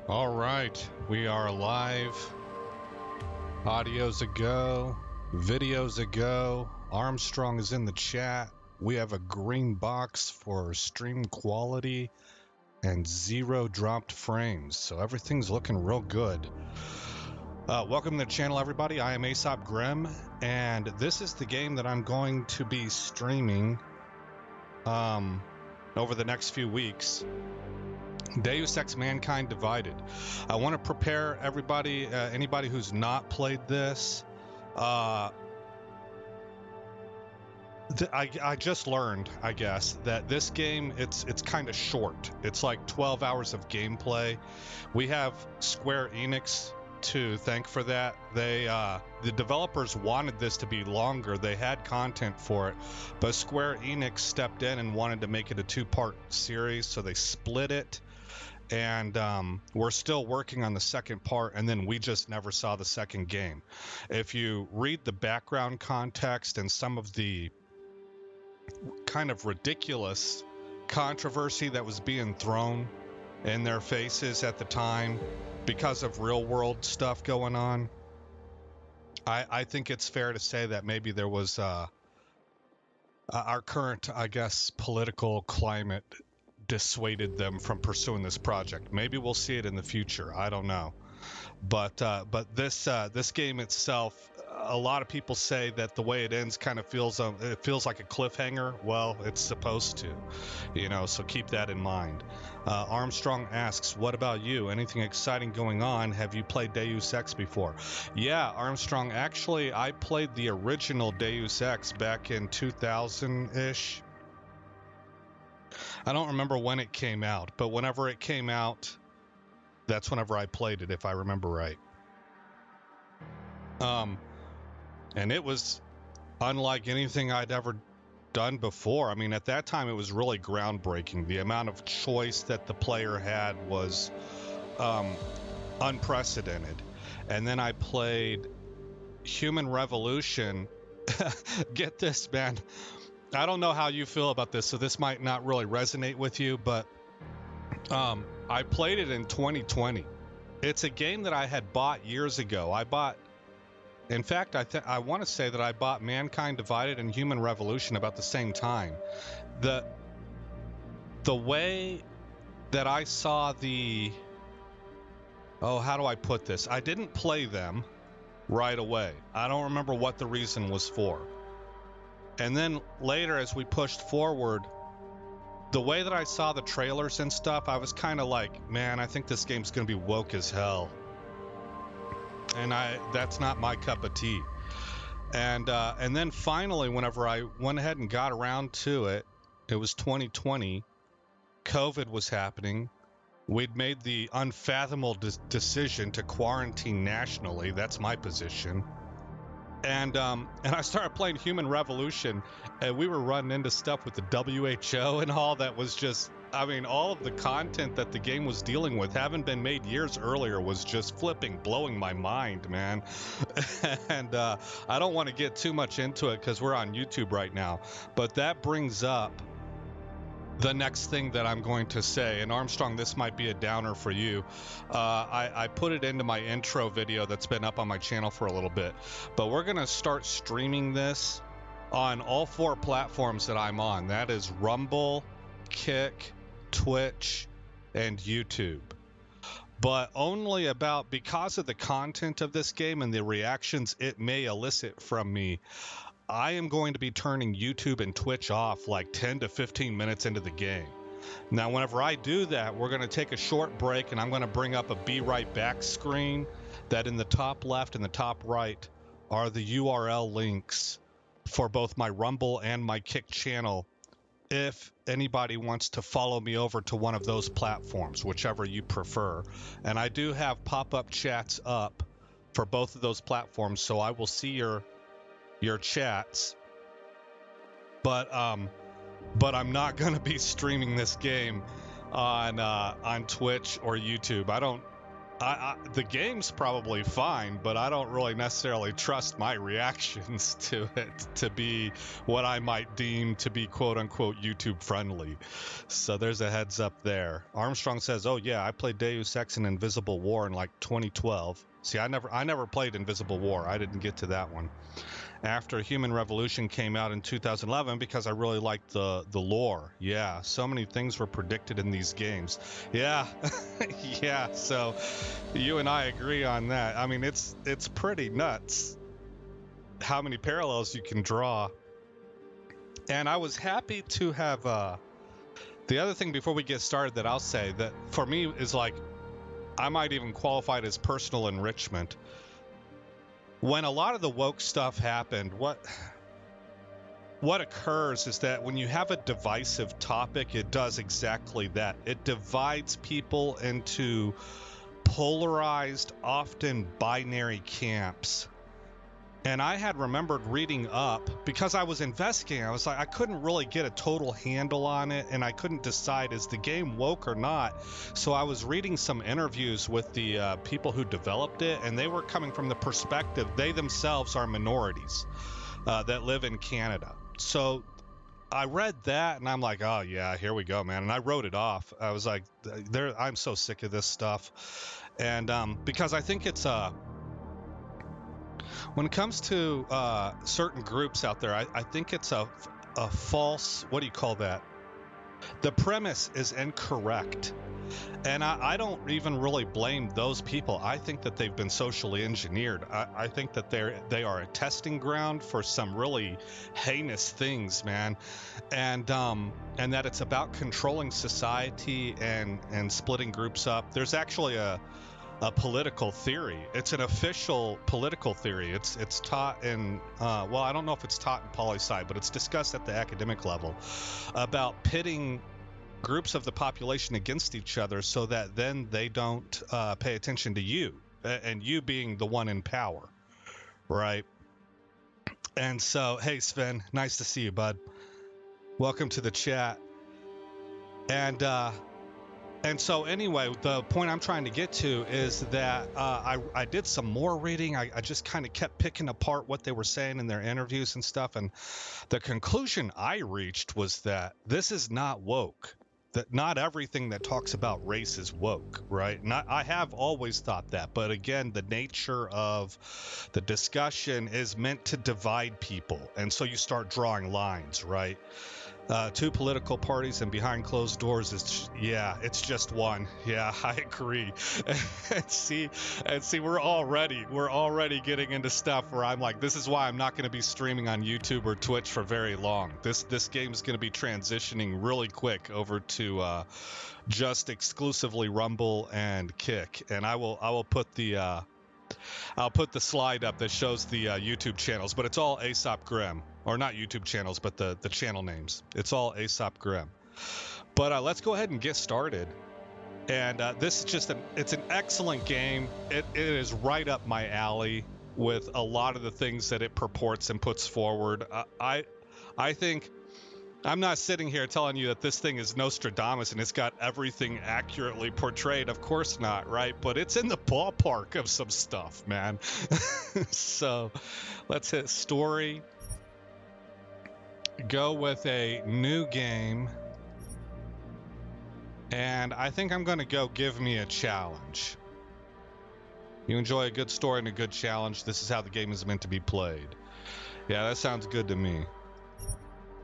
All right, we are live. Audio's a go, videos a go. Armstrong is in the chat. We have a green box for stream quality and 0 dropped frames, so everything's looking real good. Welcome to the channel, everybody. I am Aesop Grimm, and this is the game that I'm going to be streaming over the next few weeks. Deus Ex Mankind Divided. I want to prepare everybody, anybody who's not played this. I just learned, I guess, that this game, it's kind of short. It's like 12 hours of gameplay. We have Square Enix to thank for that. The developers wanted this to be longer. They had content for it, but Square Enix stepped in and wanted to make it a 2-part series, so they split it. And we're still working on the second part, and then we just never saw the second game. If you read the background context and some of the kind of ridiculous controversy that was being thrown in their faces at the time because of real world stuff going on, I think it's fair to say that maybe there was our current, I guess, political climate dissuaded them from pursuing this project. Maybe we'll see it in the future. I don't know. But this game itself, a lot of people say that the way it ends kind of feels it feels like a cliffhanger. Well, it's supposed to, so keep that in mind. Armstrong asks, what about you? Anything exciting going on? Have you played Deus Ex before? Yeah, Armstrong, actually I played the original Deus Ex back in 2000-ish. I don't remember when it came out, but whenever it came out, that's whenever I played it, if I remember right. And it was unlike anything I'd ever done before. I mean, at that time, it was really groundbreaking. The amount of choice that the player had was unprecedented. And then I played Human Revolution. Get this, man. I don't know how you feel about this, so this might not really resonate with you, but I played it in 2020. It's a game that I had bought years ago. In fact, I want to say that I bought Mankind Divided and Human Revolution about the same time. The way that I saw how do I put this? I didn't play them right away. I don't remember what the reason was for. And then later, as we pushed forward, the way that I saw the trailers and stuff, I was kind of like, man, I think this game's going to be woke as hell. And that's not my cup of tea. And then finally, whenever I went ahead and got around to it, it was 2020. COVID was happening. We'd made the unfathomable decision to quarantine nationally. That's my position. And I started playing Human Revolution, and we were running into stuff with the WHO and all that was just, I mean, all of the content that the game was dealing with, having been made years earlier, was just blowing my mind, man. And I don't want to get too much into it because we're on YouTube right now, but that brings up the next thing that I'm going to say. And Armstrong, this might be a downer for you. I put it into my intro video that's been up on my channel for a little bit, but we're going to start streaming this on all 4 platforms that I'm on. That is Rumble, Kick, Twitch, and YouTube. But only because of the content of this game and the reactions it may elicit from me, I am going to be turning YouTube and Twitch off like 10 to 15 minutes into the game. Now, whenever I do that, we're going to take a short break, and I'm going to bring up a Be Right Back screen that in the top left and the top right are the URL links for both my Rumble and my Kick channel, if anybody wants to follow me over to one of those platforms, whichever you prefer. And I do have pop-up chats up for both of those platforms, so I will see your chats, but I'm not going to be streaming this game on Twitch or YouTube. The game's probably fine, but I don't really necessarily trust my reactions to it to be what I might deem to be quote unquote YouTube friendly. So there's a heads up there. Armstrong says, "Oh yeah, I played Deus Ex and Invisible War in like 2012." See, I never played Invisible War. I didn't get to that one. After Human Revolution came out in 2011 because I really liked the lore. Yeah, so many things were predicted in these games. Yeah, yeah. So you and I agree on that. I mean, it's pretty nuts how many parallels you can draw. And I was happy to have the other thing before we get started that I'll say that for me is like I might even qualify it as personal enrichment. When a lot of the woke stuff happened, what occurs is that when you have a divisive topic, it does exactly that. It divides people into polarized, often binary camps. And I had remembered reading up because I was investigating. I was like, I couldn't really get a total handle on it, and I couldn't decide is the game woke or not. So I was reading some interviews with the people who developed it, and they were coming from the perspective they themselves are minorities that live in Canada. So I read that, and I'm like, oh yeah, here we go, man. And I wrote it off. I was like, I'm so sick of this stuff, and because I think it's when it comes to certain groups out there, I think it's a false, what do you call that? The premise is incorrect. And I don't even really blame those people. I think that they've been socially engineered. I think that they are a testing ground for some really heinous things, man. And that it's about controlling society and splitting groups up. There's actually a political theory. It's an official political theory. It's taught in well, I don't know if it's taught in poli-sci, but it's discussed at the academic level about pitting groups of the population against each other so that then they don't pay attention to you, and you being the one in power, right? And so, hey Sven, nice to see you, bud. Welcome to the chat. And so anyway, the point I'm trying to get to is that I did some more reading. I just kind of kept picking apart what they were saying in their interviews and stuff. And the conclusion I reached was that this is not woke. That not everything that talks about race is woke, right? And I have always thought that. But again, the nature of the discussion is meant to divide people. And so you start drawing lines, right? Two political parties and behind closed doors is it's just one. Yeah, I agree. and see, we're already getting into stuff where I'm like, this is why I'm not going to be streaming on YouTube or Twitch for very long. This game is going to be transitioning really quick over to just exclusively Rumble and Kick, and I will put the I'll put the slide up that shows the YouTube channels, but it's all Aesop Grimm. Or not YouTube channels, but the channel names. It's all Aesop Grimm. But let's go ahead and get started. And this is just it's an excellent game. It is right up my alley with a lot of the things that it purports and puts forward. I think I'm not sitting here telling you that this thing is Nostradamus and it's got everything accurately portrayed. Of course not, right? But it's in the ballpark of some stuff, man. So let's hit story. Go with a new game. And I think I'm going to go give me a challenge. You enjoy a good story and a good challenge. This is how the game is meant to be played. Yeah, that sounds good to me.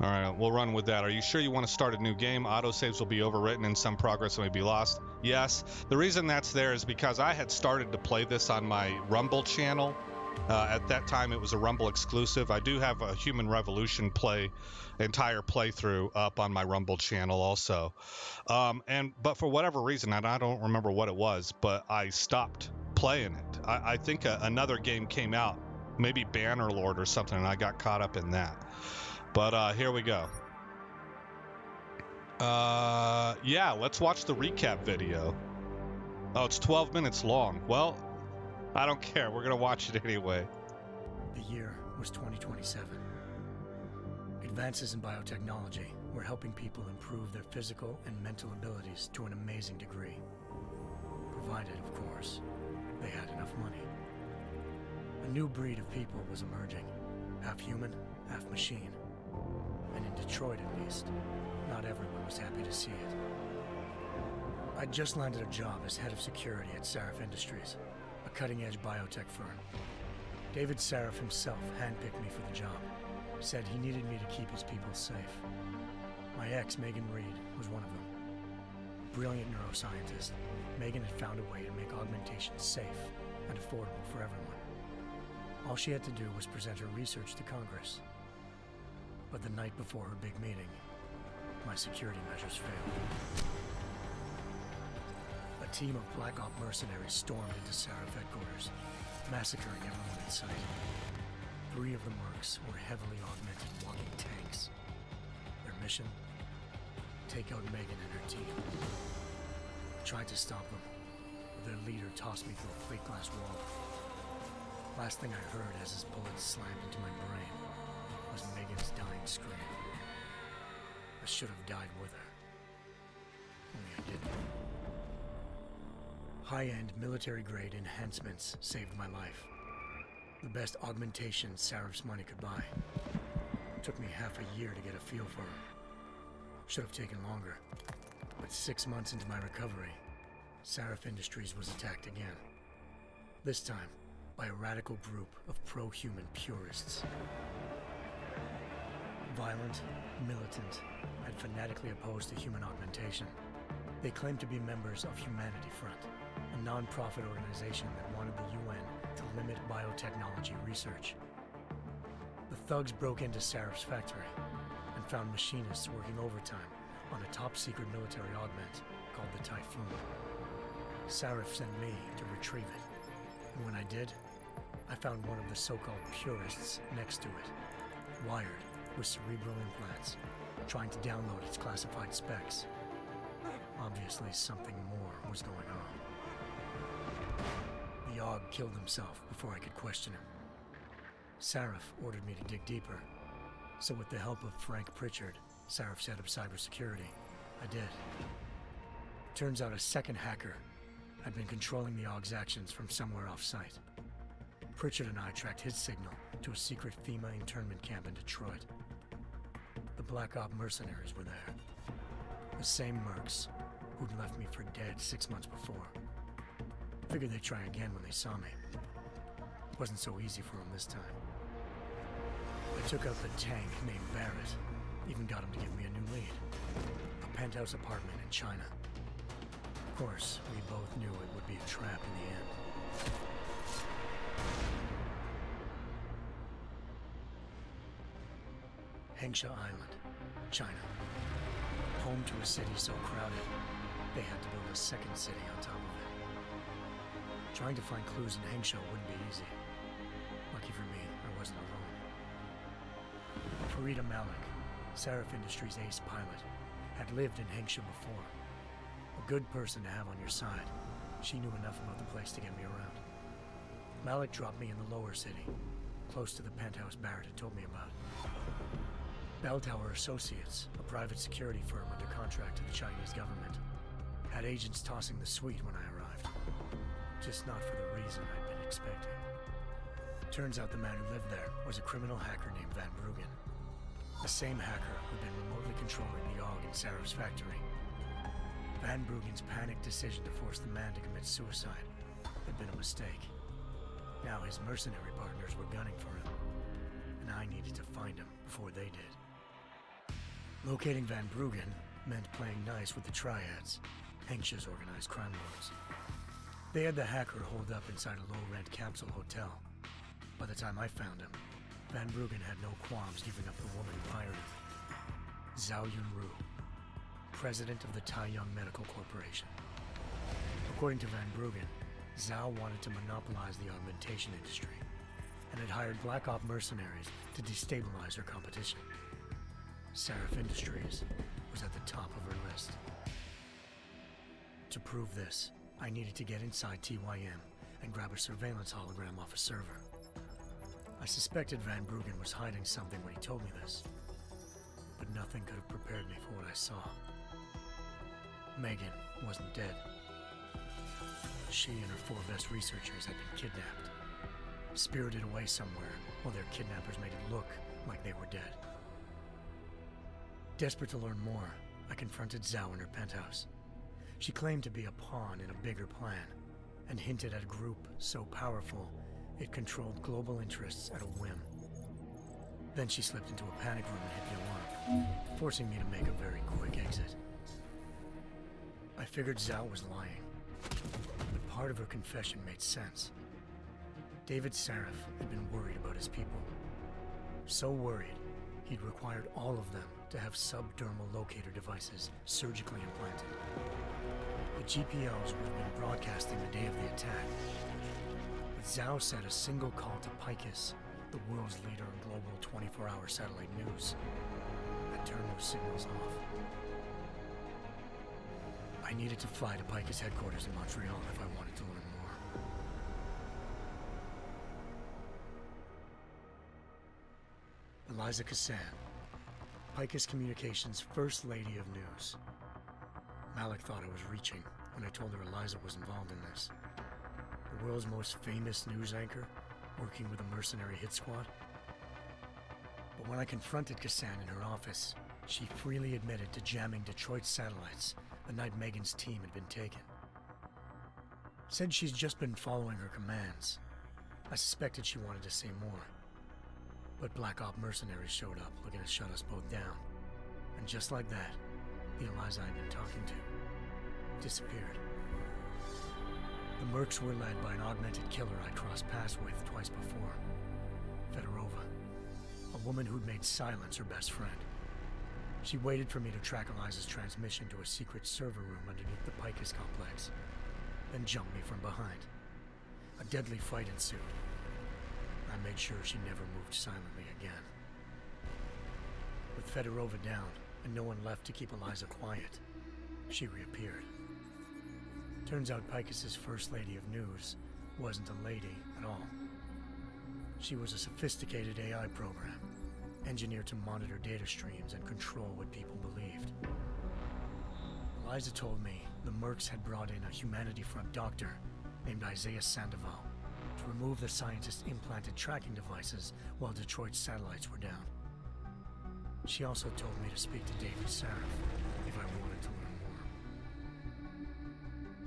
All right, we'll run with that. Are you sure you want to start a new game? Autosaves will be overwritten and some progress may be lost. Yes. The reason that's there is because I had started to play this on my Rumble channel. At that time, it was a Rumble exclusive. I do have a Human Revolution entire playthrough up on my Rumble channel also. But for whatever reason, and I don't remember what it was, but I stopped playing it. I think another game came out, maybe Bannerlord or something, and I got caught up in that. But here we go. Yeah, let's watch the recap video. Oh, it's 12 minutes long. Well, I don't care. We're going to watch it anyway. The year was 2027. Advances in biotechnology were helping people improve their physical and mental abilities to an amazing degree. provided, of course, they had enough money. A new breed of people was emerging, half human, half machine. And in Detroit, at least, not everyone was happy to see it. I'd just landed a job as head of security at Sarif Industries, a cutting-edge biotech firm. David Sarif himself handpicked me for the job, said he needed me to keep his people safe. My ex, Megan Reed, was one of them. Brilliant neuroscientist, Megan had found a way to make augmentation safe and affordable for everyone. All she had to do was present her research to Congress. But the night before her big meeting, my security measures failed. A team of Black Op mercenaries stormed into Sarif headquarters, massacring everyone in sight. 3 of the mercs were heavily augmented walking tanks. Their mission? Take out Megan and her team. I tried to stop them, but their leader tossed me through a plate glass wall. Last thing I heard as his bullets slammed into my brain was Megan's dying scream. I should have died with her. Only I didn't. High-end military-grade enhancements saved my life. The best augmentation Sarif's money could buy. Took me half a year to get a feel for her. Should have taken longer. But 6 months into my recovery, Sarif Industries was attacked again. This time, by a radical group of pro-human purists. Violent, militant, and fanatically opposed to human augmentation. They claimed to be members of Humanity Front, a non-profit organization that wanted the UN to limit biotechnology research. The thugs broke into Sarif's factory and found machinists working overtime on a top-secret military augment called the Typhoon. Sarif sent me to retrieve it, and when I did, I found one of the so-called purists next to it, wired with cerebral implants, trying to download its classified specs. Obviously, something more was going on. The Aug killed himself before I could question him. Sarif ordered me to dig deeper, so with the help of Frank Pritchard, Sarif's head of cybersecurity, I did. Turns out a second hacker had been controlling the Aug's actions from somewhere off-site. Pritchard and I tracked his signal to a secret FEMA internment camp in Detroit. The Black Op mercenaries were there. The same mercs who'd left me for dead 6 months before. Figured they'd try again when they saw me. Wasn't so easy for them this time. I took out the tank named Barrett. Even got him to give me a new lead. A penthouse apartment in China. Of course, we both knew it would be a trap in the end. Hengsha Island, China. Home to a city so crowded, they had to build a second city on top of it. Trying to find clues in Hengsha wouldn't be easy. Lucky for me, I wasn't alone. Farida Malik, Sarif Industries' ace pilot, had lived in Hengsha before. A good person to have on your side. She knew enough about the place to get me around. Malik dropped me in the lower city, close to the penthouse Barrett had told me about. Bell Tower Associates, a private security firm under contract to the Chinese government, had agents tossing the suite when I arrived. Just not for the reason I'd been expecting. Turns out the man who lived there was a criminal hacker named Van Bruggen. The same hacker who'd been remotely controlling the AUG in Sarif's factory. Van Bruggen's panicked decision to force the man to commit suicide had been a mistake. Now his mercenary partners were gunning for him, and I needed to find him before they did. Locating Van Bruggen meant playing nice with the Triads, Hengsha's organized crime lords. They had the hacker holed up inside a low-rent capsule hotel. By the time I found him, Van Bruggen had no qualms giving up the woman who hired him. Zhao Yunru, president of the Taiyang Medical Corporation. According to Van Bruggen, Zhao wanted to monopolize the augmentation industry and had hired Black Op mercenaries to destabilize her competition. Sarif Industries was at the top of her list. To prove this, I needed to get inside TYM and grab a surveillance hologram off a server. I suspected Van Bruggen was hiding something when he told me this, but nothing could have prepared me for what I saw. Megan wasn't dead. she and her 4 best researchers had been kidnapped, spirited away somewhere while their kidnappers made it look like they were dead. Desperate to learn more, I confronted Zhao in her penthouse. She claimed to be a pawn in a bigger plan, and hinted at a group so powerful it controlled global interests at a whim. Then she slipped into a panic room and hit the alarm, forcing me to make a very quick exit. I figured Zhao was lying, but part of her confession made sense. David Sarif had been worried about his people. So worried, he'd required all of them to have subdermal locator devices surgically implanted. The GPLs would have been broadcasting the day of the attack. But Zhao said a single call to Picus, the world's leader in global 24-hour satellite news, had turned those signals off. I needed to fly to Picus headquarters in Montreal if I wanted to learn more. Eliza Cassan, Picus Communications' First Lady of News. Malik thought I was reaching when I told her Eliza was involved in this. The world's most famous news anchor, working with a mercenary hit squad. But when I confronted Cassan in her office, she freely admitted to jamming Detroit's satellites the night Megan's team had been taken. Said she's just been following her commands. I suspected she wanted to say more. But Black Op mercenaries showed up looking to shut us both down. And just like that, the Eliza I'd been talking to disappeared. The Mercs were led by an augmented killer I crossed paths with twice before, Fedorova, a woman who'd made silence her best friend. She waited for me to track Eliza's transmission to a secret server room underneath the Picus complex, then jumped me from behind. A deadly fight ensued. I made sure she never moved silently again. With Fedorova down, and no one left to keep Eliza quiet, she reappeared. Turns out Picus's First Lady of News wasn't a lady at all. She was a sophisticated AI program, engineered to monitor data streams and control what people believed. Eliza told me the Mercs had brought in a Humanity Front doctor named Isaiah Sandoval to remove the scientist's implanted tracking devices while Detroit's satellites were down. She also told me to speak to David Sarif if I wanted to learn more.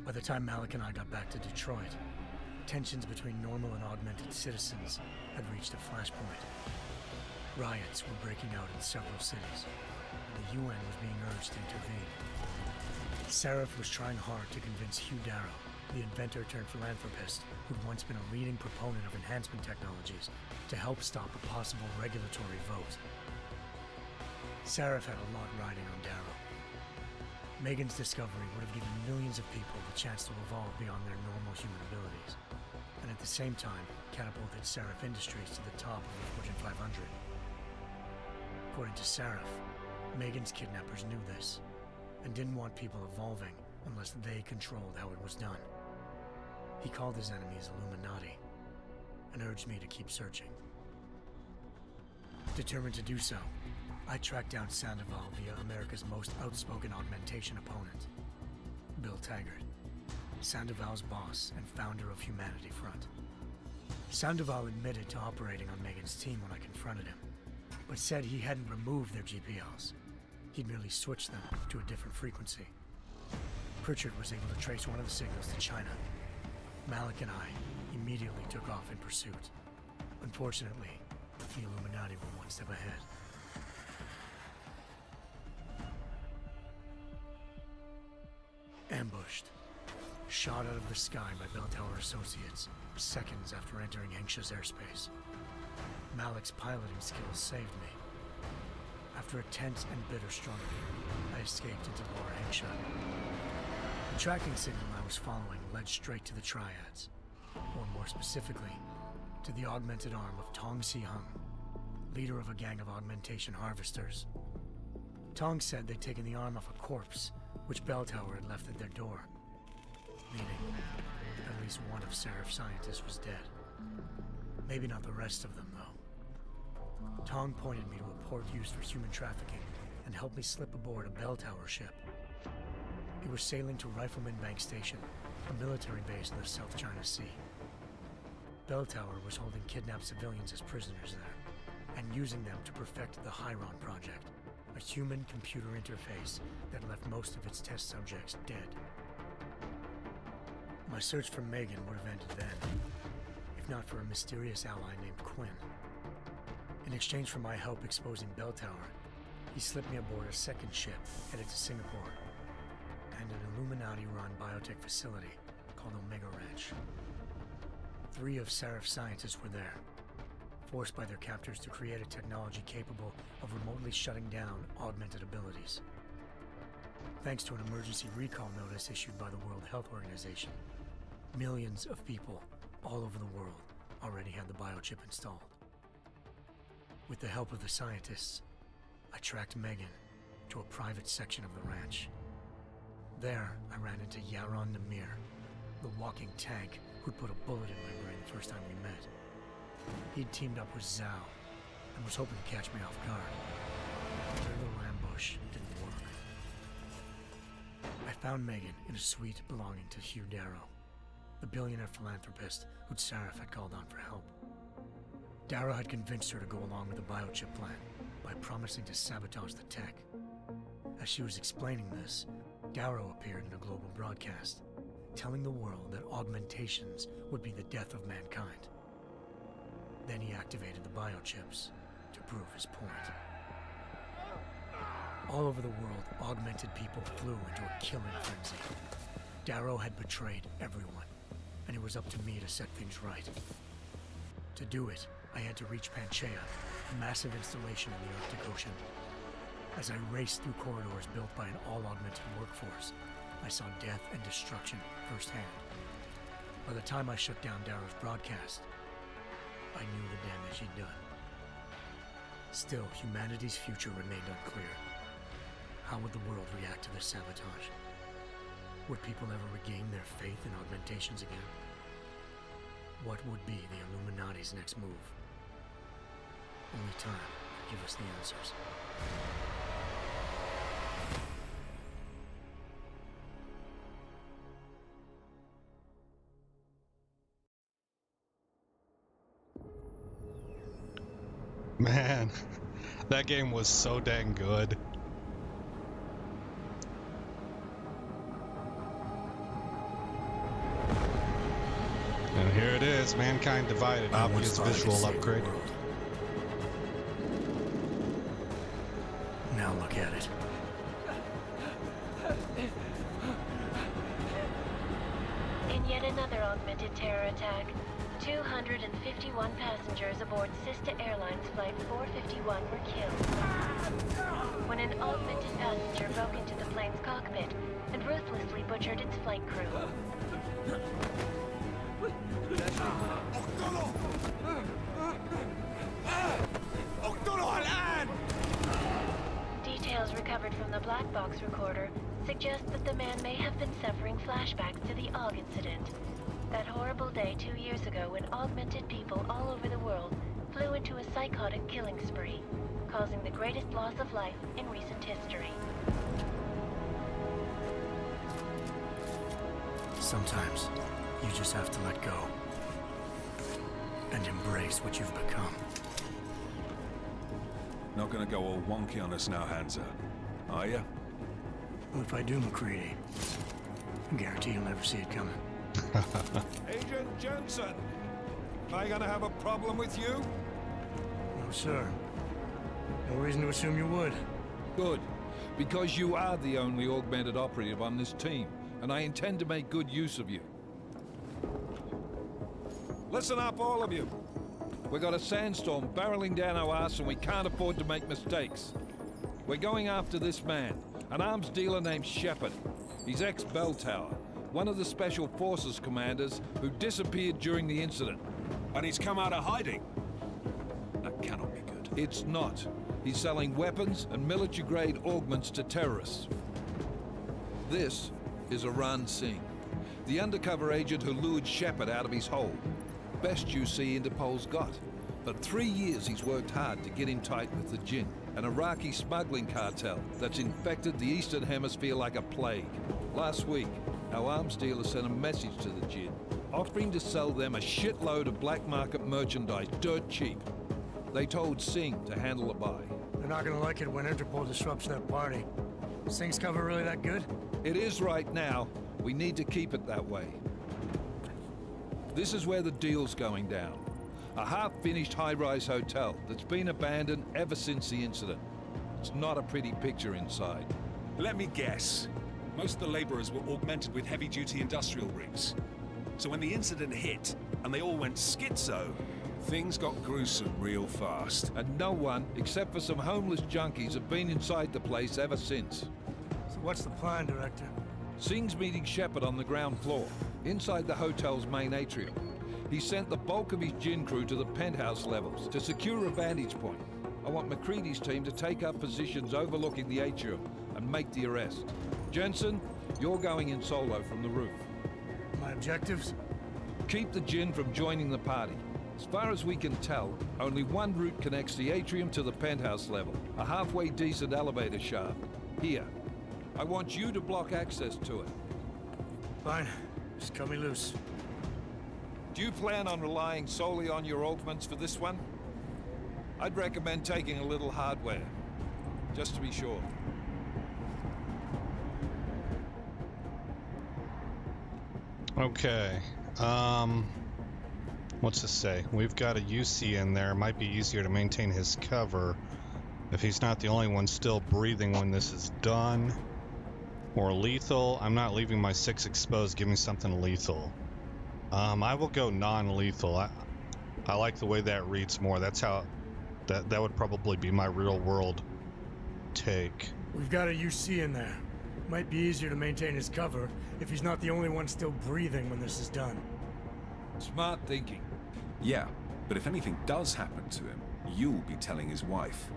By the time Malik and I got back to Detroit, tensions between normal and augmented citizens had reached a flashpoint. Riots were breaking out in several cities, and the UN was being urged to intervene. Sarif was trying hard to convince Hugh Darrow, the inventor-turned-philanthropist who'd once been a leading proponent of enhancement technologies, to help stop a possible regulatory vote. Sarif had a lot riding on Darrow. Megan's discovery would have given millions of people the chance to evolve beyond their normal human abilities, and at the same time catapulted Sarif Industries to the top of the Fortune 500. According to Sarif, Megan's kidnappers knew this, and didn't want people evolving unless they controlled how it was done. He called his enemies Illuminati, and urged me to keep searching. Determined to do so, I tracked down Sandoval via America's most outspoken augmentation opponent, Bill Taggart, Sandoval's boss and founder of Humanity Front. Sandoval admitted to operating on Megan's team when I confronted him, but said he hadn't removed their GPLs. He'd merely switched them to a different frequency. Pritchard was able to trace one of the signals to China. Malik and I immediately took off in pursuit. Unfortunately, the Illuminati were one step ahead. Ambushed. Shot out of the sky by Bell Tower Associates, seconds after entering Hengsha's airspace. Malik's piloting skills saved me. After a tense and bitter struggle, I escaped into Lower Hengsha. The tracking signal I was following led straight to the Triads, or more specifically, to the augmented arm of Tong Si-hung, leader of a gang of augmentation harvesters. Tong said they'd taken the arm off a corpse, which Bell Tower had left at their door, meaning at least one of Sarif's scientists was dead. Maybe not the rest of them, though. Tong pointed me to a port used for human trafficking and helped me slip aboard a Bell Tower ship. He was sailing to Rifleman Bank Station, a military base in the South China Sea. Bell Tower was holding kidnapped civilians as prisoners there, and using them to perfect the Chiron Project, a human-computer interface that left most of its test subjects dead. My search for Megan would have ended then, if not for a mysterious ally named Quinn. In exchange for my help exposing Bell Tower, he slipped me aboard a second ship headed to Singapore and an Illuminati-run biotech facility called Omega Ranch. 3 of Seraph's scientists were there, forced by their captors to create a technology capable of remotely shutting down augmented abilities. Thanks to an emergency recall notice issued by the World Health Organization, millions of people all over the world already had the biochip installed. With the help of the scientists, I tracked Megan to a private section of the ranch. There, I ran into Yaron Namir, the walking tank who'd put a bullet in my brain the first time we met. He'd teamed up with Zhao and was hoping to catch me off guard. Their little ambush didn't work. I found Megan in a suite belonging to Hugh Darrow, the billionaire philanthropist who'd Seraph had called on for help. Darrow had convinced her to go along with the biochip plan by promising to sabotage the tech. As she was explaining this, Darrow appeared in a global broadcast, telling the world that augmentations would be the death of mankind. Then he activated the biochips to prove his point. All over the world, augmented people flew into a killing frenzy. Darrow had betrayed everyone, and it was up to me to set things right. To do it, I had to reach Panchaea, a massive installation in the Arctic Ocean. As I raced through corridors built by an all-augmented workforce, I saw death and destruction firsthand. By the time I shut down Darrow's broadcast, I knew the damage he'd done. Still, humanity's future remained unclear. How would the world react to this sabotage? Would people ever regain their faith in augmentations again? What would be the Illuminati's next move? Only time could give us the answers. Man, that game was so dang good. And here it is, Mankind Divided, obvious visual upgrade. Now look at it. In yet another augmented terror attack, 251 passengers aboard Sister Airlines Flight 451 were killed when an augmented passenger broke into the plane's cockpit and ruthlessly butchered its flight crew. Details recovered from the black box recorder suggest that the man may have been suffering flashbacks to the AUG incident. That horrible day 2 years ago when augmented people all over the world flew into a psychotic killing spree, causing the greatest loss of life in recent history. Sometimes, you just have to let go. And embrace what you've become. Not gonna go all wonky on us now, Hansa, are you? Well, if I do, McCready, I guarantee you'll never see it coming. Agent Jensen, am I gonna have a problem with you? No, sir. No reason to assume you would. Good, because you are the only augmented operative on this team, and I intend to make good use of you. Listen up, all of you. We got a sandstorm barreling down our ass and we can't afford to make mistakes. We're going after this man, an arms dealer named Shepard. He's ex-Bell Tower, one of the Special Forces commanders who disappeared during the incident. And he's come out of hiding? That cannot be good. It's not. He's selling weapons and military-grade augments to terrorists. This is Iran Singh, the undercover agent who lured Shepard out of his hole. Best you see Interpol's got. For 3 years he's worked hard to get in tight with the Jinn, an Iraqi smuggling cartel that's infected the Eastern Hemisphere like a plague. Last week, our arms dealer sent a message to the Jinn, offering to sell them a shitload of black market merchandise dirt cheap. They told Singh to handle the buy. They're not gonna like it when Interpol disrupts their party. Singh's cover really that good? It is right now. We need to keep it that way. This is where the deal's going down. A half-finished high-rise hotel that's been abandoned ever since the incident. It's not a pretty picture inside. Let me guess. Most of the laborers were augmented with heavy-duty industrial rigs. So when the incident hit, and they all went schizo, things got gruesome real fast. And no one, except for some homeless junkies, have been inside the place ever since. So what's the plan, Director? Singh's meeting Shepard on the ground floor, inside the hotel's main atrium. He sent the bulk of his Jinn crew to the penthouse levels to secure a vantage point. I want McCready's team to take up positions overlooking the atrium and make the arrest. Jensen, you're going in solo from the roof. My objectives? Keep the Jinn from joining the party. As far as we can tell, only one route connects the atrium to the penthouse level, a halfway decent elevator shaft. Here. I want you to block access to it. Fine. Just cut me loose. Do you plan on relying solely on your augments for this one? I'd recommend taking a little hardware, just to be sure. Okay. What's this say? We've got a UC in there. Might be easier to maintain his cover if he's not the only one still breathing when this is done. Or lethal. I'm not leaving my 6 exposed. Give me something lethal. I will go non-lethal. I like the way that reads more. That's how... That would probably be my real world take. We've got a UC in there. Might be easier to maintain his cover if he's not the only one still breathing when this is done. Smart thinking. Yeah, but if anything does happen to him, you'll be telling his wife.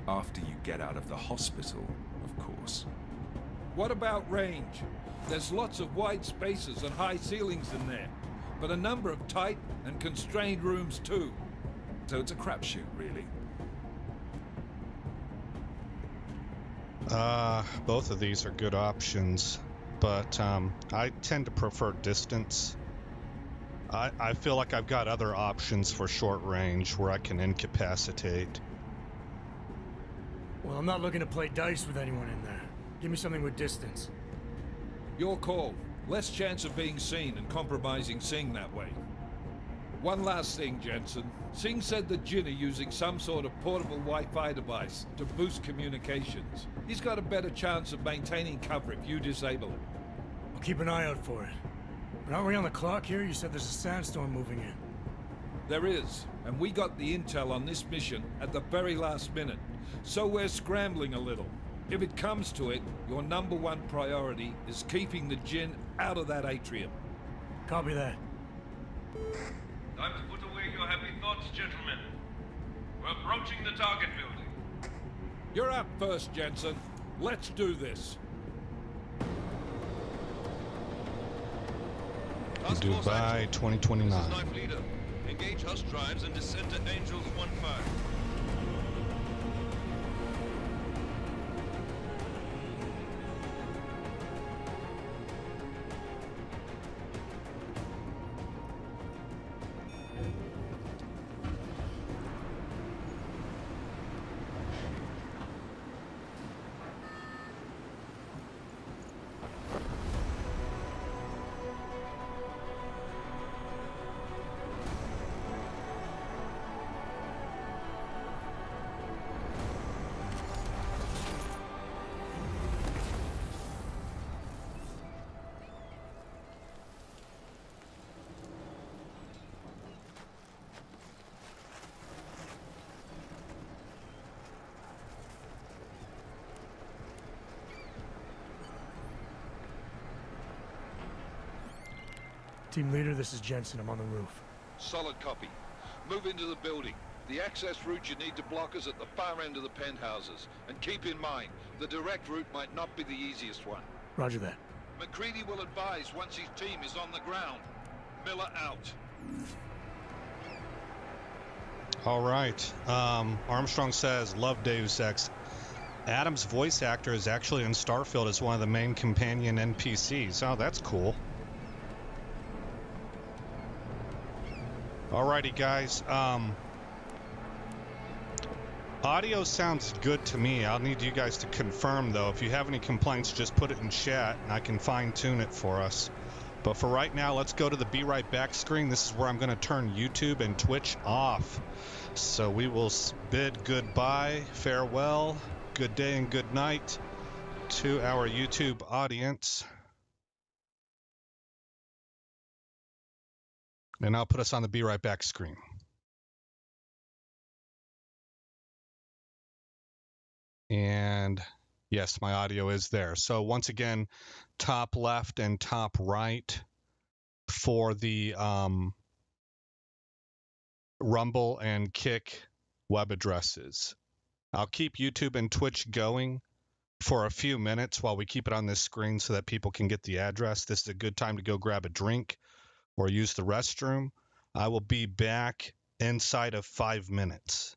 After you get out of the hospital, of course. What about range? There's lots of wide spaces and high ceilings in there, but a number of tight and constrained rooms too. So it's a crapshoot, really. Both of these are good options, but I tend to prefer distance. I feel like I've got other options for short range where I can incapacitate. Well, I'm not looking to play dice with anyone in there. Give me something with distance. Your call. Less chance of being seen and compromising Singh that way. One last thing, Jensen. Singh said the Jinn are using some sort of portable Wi-Fi device to boost communications. He's got a better chance of maintaining cover if you disable it. I'll keep an eye out for it. But aren't we on the clock here? You said there's a sandstorm moving in. There is, and we got the intel on this mission at the very last minute. So we're scrambling a little. If it comes to it, your #1 priority is keeping the Jinn out of that atrium. Copy that. Time to put away your happy thoughts, gentlemen. We're approaching the target building. You're up first, Jensen. Let's do this. Dubai 2029. This is Knife Leader. Engage Hush drives and descend to Angels 1-5. Team leader, this is Jensen. I'm on the roof. Solid copy. Move into the building. The access route you need to block is at the far end of the penthouses. And keep in mind, the direct route might not be the easiest one. Roger that. McCready will advise once his team is on the ground. Miller out. All right. Armstrong says, love Deus Ex. Adam's voice actor is actually in Starfield as one of the main companion NPCs. Oh, that's cool. Alrighty, guys. Audio sounds good to me. I'll need you guys to confirm, though. If you have any complaints, just put it in chat, and I can fine-tune it for us. But for right now, let's go to the Be Right Back screen. This is where I'm going to turn YouTube and Twitch off. So we will bid goodbye, farewell, good day, and good night to our YouTube audience. And I'll put us on the Be Right Back screen. And yes, my audio is there. So once again, top left and top right for the Rumble and Kick web addresses. I'll keep YouTube and Twitch going for a few minutes while we keep it on this screen so that people can get the address. This is a good time to go grab a drink or use the restroom. I will be back inside of 5 minutes.